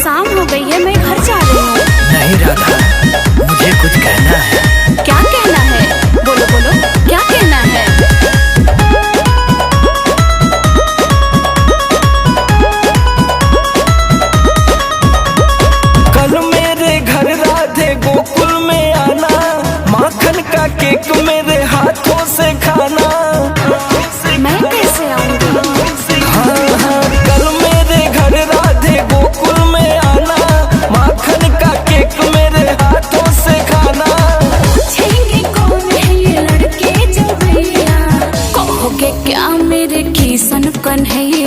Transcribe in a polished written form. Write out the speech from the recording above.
शाम हो गई है, मैं घर जा रही हूँ। नहीं राधा, मुझे कुछ कहना है। क्या कहना है? बोलो बोलो, क्या कहना है? कल मेरे घर राधे गोकुल में आना, माखन का केक मेरे हाथों से खाना। मैं कैसे आऊँगी? हाँ हाँ, कल मेरे घर राधे गोकुल में आना, माखन का केक मेरे हाथों से खाना। पूछेंगे कौन है ये लड़के जो भैया, कहोगे क्या मेरे किसन कन्हैया।